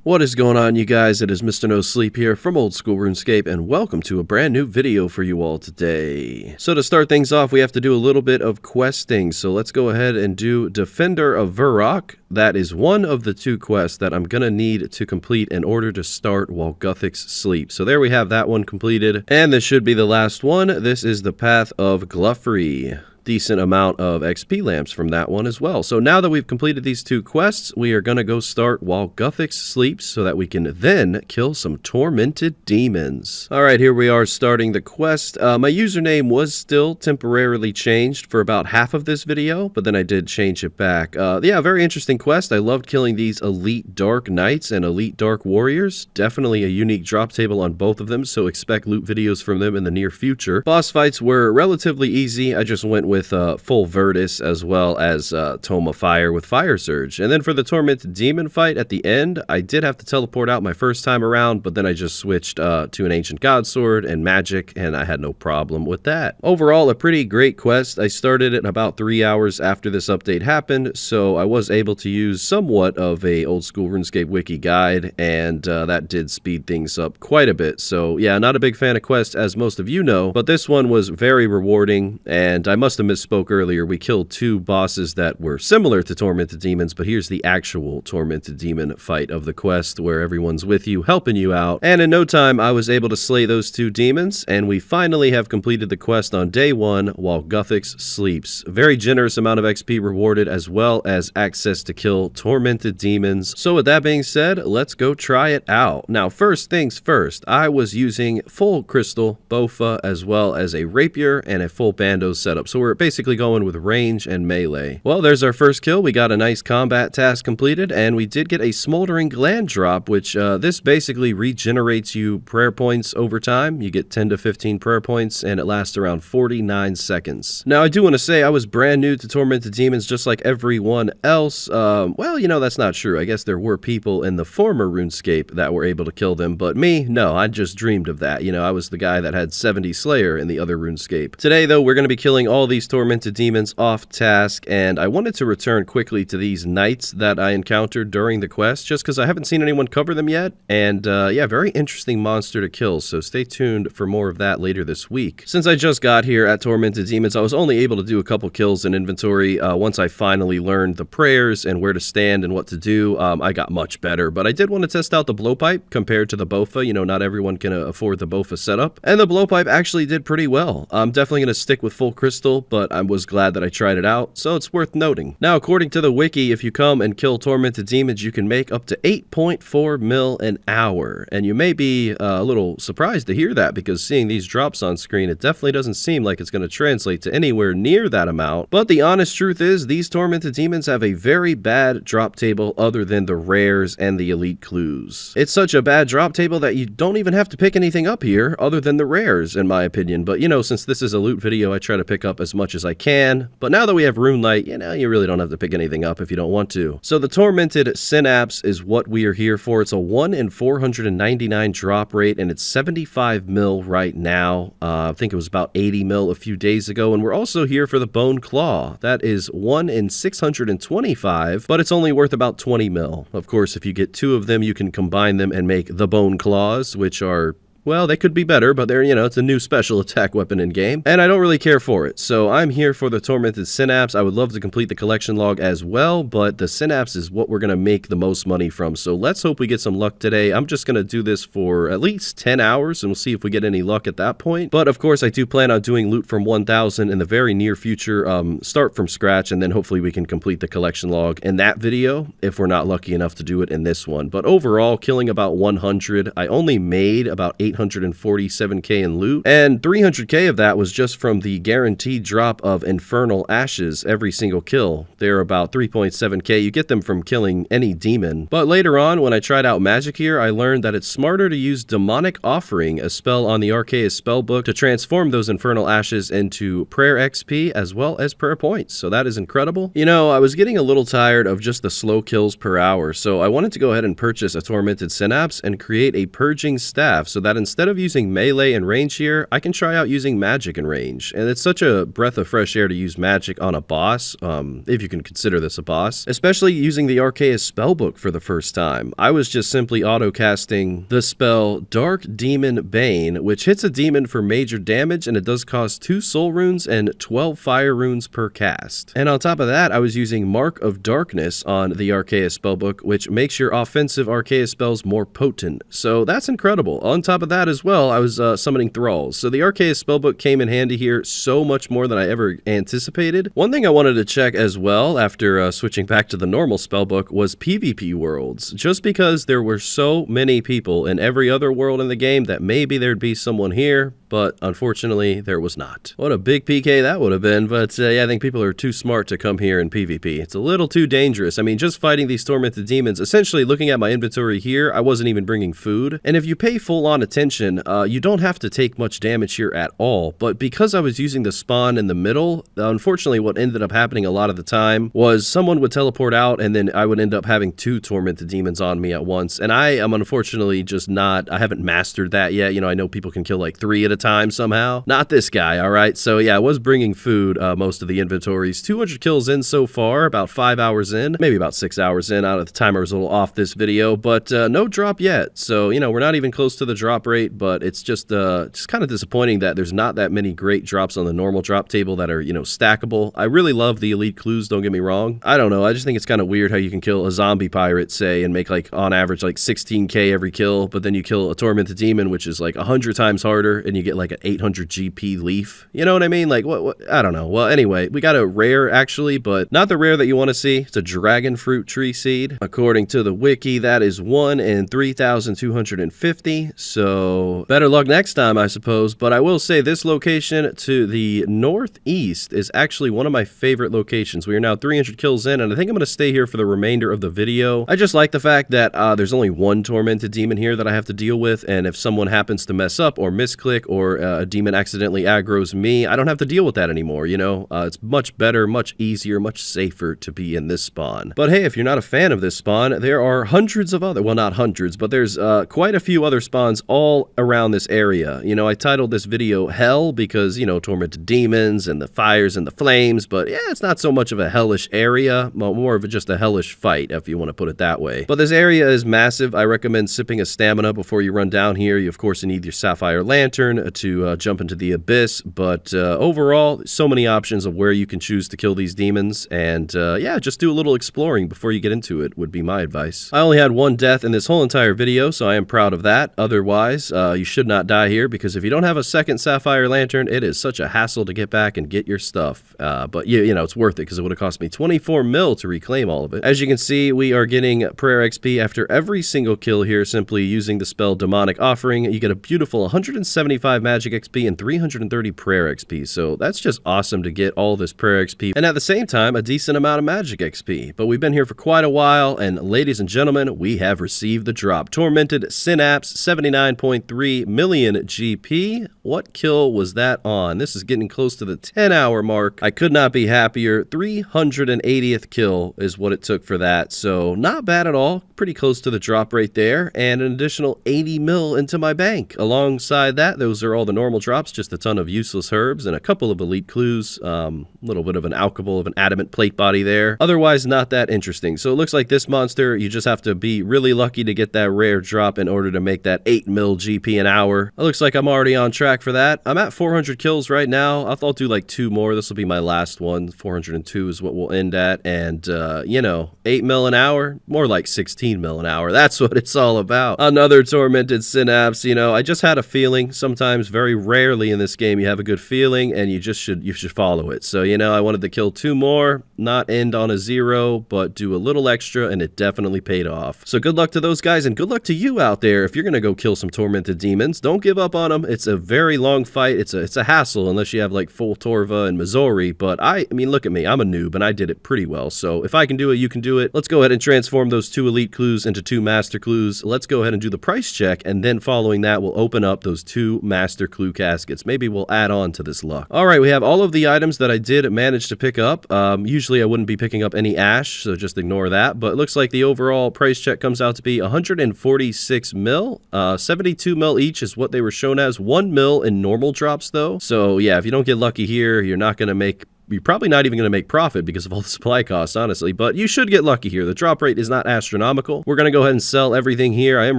What is going on, you guys? It is Mr. No Sleep here from Old School RuneScape, and welcome to a brand new video for you all today. So to start things off, we have to do a little bit of questing, so let's go ahead and do Defender of Verrock. That is one of the two quests that I'm gonna need to complete in order to start while Guthix sleeps. So there we have that one completed, and this should be the last one. This is the Path of Gluffery. Decent amount of XP lamps from that one as well. So now that we've completed these two quests, we are going to go start while Guthix sleeps so that we can then kill some tormented demons. Alright, here we are starting the quest. My username was still temporarily changed for about half of this video, but then I did change it back. Yeah, very interesting quest. I loved killing these elite dark knights and elite dark warriors. Definitely a unique drop table on both of them, so expect loot videos from them in the near future. Boss fights were relatively easy. I just went with full Virtus as well as Tome of Fire with Fire Surge. And then for the Tormented Demon fight at the end, I did have to teleport out my first time around, but then I just switched to an Ancient God Sword and Magic, and I had no problem with that. Overall, a pretty great quest. I started it about 3 hours after this update happened, so I was able to use somewhat of a Old School RuneScape wiki guide, and that did speed things up quite a bit. So yeah, not a big fan of quests, as most of you know, but this one was very rewarding, and I must have misspoke earlier. We killed two bosses that were similar to Tormented Demons, but here's the actual Tormented Demon fight of the quest where everyone's with you, helping you out. And in no time, I was able to slay those two demons, and we finally have completed the quest on day one while Guthix sleeps. A very generous amount of XP rewarded, as well as access to kill Tormented Demons. So with that being said, let's go try it out. Now, first things first, I was using full crystal bofa as well as a rapier and a full bando setup. So we're basically going with range and melee. Well, there's our first kill. We got a nice combat task completed, and we did get a smoldering gland drop, which this basically regenerates you prayer points over time. You get 10 to 15 prayer points, and it lasts around 49 seconds. Now, I do want to say I was brand new to Tormented Demons just like everyone else. Well, you know, that's not true. I guess there were people in the former RuneScape that were able to kill them, but me, no, I just dreamed of that. You know, I was the guy that had 70 Slayer in the other RuneScape. Today, though, we're going to be killing all these Tormented Demons off task, and I wanted to return quickly to these knights that I encountered during the quest, just because I haven't seen anyone cover them yet, and yeah, very interesting monster to kill, so stay tuned for more of that later this week. Since I just got here at Tormented Demons, I was only able to do a couple kills in inventory. Once I finally learned the prayers and where to stand and what to do, I got much better, but I did want to test out the blowpipe compared to the bofa. You know, not everyone can afford the bofa setup, and the blowpipe actually did pretty well. I'm definitely going to stick with full crystal, but I was glad that I tried it out, so it's worth noting. Now, according to the wiki, if you come and kill Tormented Demons, you can make up to 8.4 mil an hour, and you may be a little surprised to hear that, because seeing these drops on screen, it definitely doesn't seem like it's going to translate to anywhere near that amount. But the honest truth is, these Tormented Demons have a very bad drop table other than the rares and the elite clues. It's such a bad drop table that you don't even have to pick anything up here other than the rares, in my opinion. But you know, since this is a loot video, I try to pick up as much as I can. But now that we have Rune Light, you know, you really don't have to pick anything up if you don't want to. So the Tormented Synapse is what we are here for. It's a 1 in 499 drop rate, and it's 75 mil right now. I think it was about 80 mil a few days ago, and we're also here for the Bone Claw. That is 1 in 625, but it's only worth about 20 mil. Of course, if you get two of them, you can combine them and make the Bone Claws, which are, well, they could be better, but they're, you know, it's a new special attack weapon in game, and I don't really care for it. So I'm here for the Tormented Synapse. I would love to complete the collection log as well, but the Synapse is what we're going to make the most money from. So let's hope we get some luck today. I'm just going to do this for at least 10 hours, and we'll see if we get any luck at that point. But of course, I do plan on doing loot from 1000 in the very near future, start from scratch, and then hopefully we can complete the collection log in that video if we're not lucky enough to do it in this one. But overall, killing about 100. I only made about 847k in loot, and 300k of that was just from the guaranteed drop of Infernal Ashes every single kill. They're about 3.7k. You get them from killing any demon. But later on, when I tried out magic here, I learned that it's smarter to use Demonic Offering, a spell on the Arceus spellbook, to transform those Infernal Ashes into prayer XP as well as prayer points. So that is incredible. You know, I was getting a little tired of just the slow kills per hour, so I wanted to go ahead and purchase a Tormented Synapse and create a Purging Staff, so that instead of using melee and range here, I can try out using magic and range. And it's such a breath of fresh air to use magic on a boss, if you can consider this a boss, especially using the Arceus spellbook for the first time. I was just simply auto-casting the spell Dark Demon Bane, which hits a demon for major damage, and it does cost 2 soul runes and 12 fire runes per cast. And on top of that, I was using Mark of Darkness on the Arceus spellbook, which makes your offensive Arceus spells more potent. So that's incredible. On top of that as well, I was summoning Thralls. So the Arceus spellbook came in handy here so much more than I ever anticipated. One thing I wanted to check as well after switching back to the normal spellbook was PvP worlds. Just because there were so many people in every other world in the game that maybe there'd be someone here, but unfortunately there was not. What a big PK that would have been, but yeah, I think people are too smart to come here in PvP. It's a little too dangerous. I mean, just fighting these tormented demons, essentially looking at my inventory here, I wasn't even bringing food. And if you pay full on attention, you don't have to take much damage here at all. But because I was using the spawn in the middle, unfortunately what ended up happening a lot of the time was someone would teleport out and then I would end up having 2 tormented demons on me at once. And I am unfortunately just not, I haven't mastered that yet. You know, I know people can kill like 3 at a time somehow. Not this guy, all right? So yeah, I was bringing food most of the inventories. 200 kills in so far, about 5 hours in, maybe about 6 hours in. Out of the timer was a little off this video, but no drop yet. So, you know, we're not even close to the drop rate, but it's just kind of disappointing that there's not that many great drops on the normal drop table that are, you know, stackable. I really love the elite clues, don't get me wrong. I don't know, I just think it's kind of weird how you can kill a zombie pirate, say, and make like on average like 16k every kill, but then you kill a tormented demon, which is like 100 times harder, and you get like an 800 GP leaf. You know what I mean? Like, what? I don't know. Well, anyway, we got a rare actually, but not the rare that you want to see. It's a dragon fruit tree seed. According to the wiki, that is 1 in 3,250. So better luck next time, I suppose. But I will say this location to the northeast is actually one of my favorite locations. We are now 300 kills in, and I think I'm going to stay here for the remainder of the video. I just like the fact that there's only one tormented demon here that I have to deal with, and if someone happens to mess up or misclick or a demon accidentally aggroes me, I don't have to deal with that anymore, you know? It's much better, much easier, much safer to be in this spawn. But hey, if you're not a fan of this spawn, there are hundreds of other, well, not hundreds, but there's quite a few other spawns all around this area. You know, I titled this video Hell because, you know, tormented demons and the fires and the flames, but yeah, it's not so much of a hellish area, more of just a hellish fight, if you want to put it that way. But this area is massive. I recommend sipping a stamina before you run down here. You, of course, need your Sapphire Lantern to jump into the abyss, but overall, so many options of where you can choose to kill these demons, and yeah, just do a little exploring before you get into it would be my advice. I only had 1 death in this whole entire video, so I am proud of that. Otherwise, you should not die here, because if you don't have a second Sapphire Lantern, it is such a hassle to get back and get your stuff. But you know, it's worth it, because it would have cost me 24 mil to reclaim all of it. As you can see, we are getting prayer XP after every single kill here, simply using the spell Demonic Offering. You get a beautiful 175 magic XP and 330 prayer XP, so that's just awesome to get all this prayer XP, and at the same time, a decent amount of magic XP. But we've been here for quite a while, and ladies and gentlemen, we have received the drop. Tormented Synapse, 79.3 million GP. What kill was that on? This is getting close to the 10-hour mark. I could not be happier. 380th kill is what it took for that, so not bad at all. Pretty close to the drop rate there, and an additional 80 mil into my bank. Alongside that, those are all the normal drops, just a ton of useless herbs and a couple of elite clues, a little bit of an alchable of an adamant plate body there. Otherwise, not that interesting. So it looks like this monster, you just have to be really lucky to get that rare drop in order to make that 8 mil GP an hour. It looks like I'm already on track for that. I'm at 400 kills right now. I'll do like 2 more. This will be my last one. 402 is what we'll end at. And, you know, 8 mil an hour, more like 16 mil an hour. That's what it's all about. Another Tormented Synapse. You know, I just had a feeling. Sometimes, very rarely in this game, you have a good feeling and you should follow it. So, you know, I wanted to kill 2 more, not end on a 0, but do a little extra, and it definitely paid off. So good luck to those guys, and good luck to you out there. If you're gonna go kill some tormented demons, don't give up on them. It's a very long fight. It's a hassle unless you have like full Torva and Missouri, but I mean, look at me. I'm a noob, and I did it pretty well. So if I can do it, you can do it. Let's go ahead and transform those 2 elite clues into 2 master clues. Let's go ahead and do the price check, and then following that, we'll open up those 2 master master clue caskets. Maybe we'll add on to this luck. All right, we have all of the items that I did manage to pick up. Usually I wouldn't be picking up any ash, so just ignore that. But it looks like the overall price check comes out to be 146 mil. 72 mil each is what they were shown as. 1 mil in normal drops, though. So yeah, if you don't get lucky here, you're not going to make... You're probably not even going to make profit because of all the supply costs, honestly, but you should get lucky here. The drop rate is not astronomical. We're going to go ahead and sell everything here. I am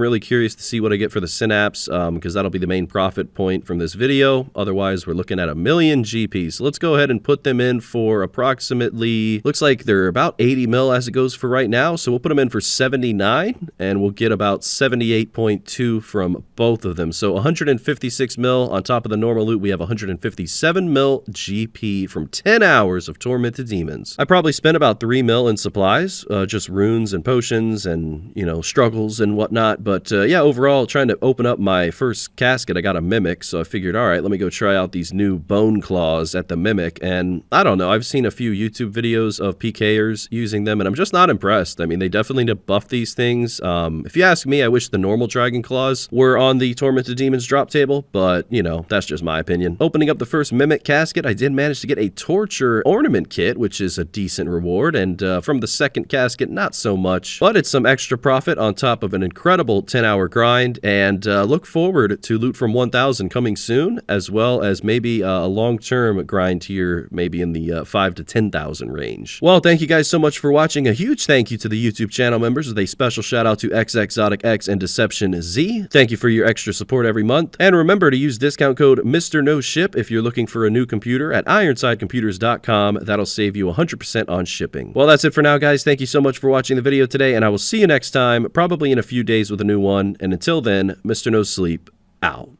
really curious to see what I get for the synapse because that'll be the main profit point from this video. Otherwise, we're looking at 1 million GPs. So let's go ahead and put them in for approximately, looks like they're about 80 mil as it goes for right now. So we'll put them in for 79 and we'll get about 78.2 from both of them. So 156 mil on top of the normal loot. We have 157 mil GP from 10 hours of Tormented Demons. I probably spent about 3 mil in supplies, just runes and potions and, you know, struggles and whatnot. But yeah, overall, trying to open up my first casket, I got a Mimic. So I figured, all right, let me go try out these new bone claws at the Mimic. And I don't know, I've seen a few YouTube videos of PKers using them and I'm just not impressed. I mean, they definitely need to buff these things. If you ask me, I wish the normal Dragon Claws were on the Tormented Demons drop table, but, you know, that's just my opinion. Opening up the first Mimic casket, I did manage to get a Torture ornament kit, which is a decent reward, and from the second casket, not so much, but it's some extra profit on top of an incredible 10-hour grind, and look forward to loot from 1,000 coming soon, as well as maybe a long-term grind here, maybe in the 5 to 10,000 range. Well, thank you guys so much for watching. A huge thank you to the YouTube channel members with a special shout out to xXzoticx and DeceptionZ. Thank you for your extra support every month, and remember to use discount code MrNoShip if you're looking for a new computer at IronsideComputers.com. That'll save you 100% on shipping. Well, that's it for now, guys. Thank you so much for watching the video today, and I will see you next time, probably in a few days with a new one. And until then, Mr. No Sleep, out.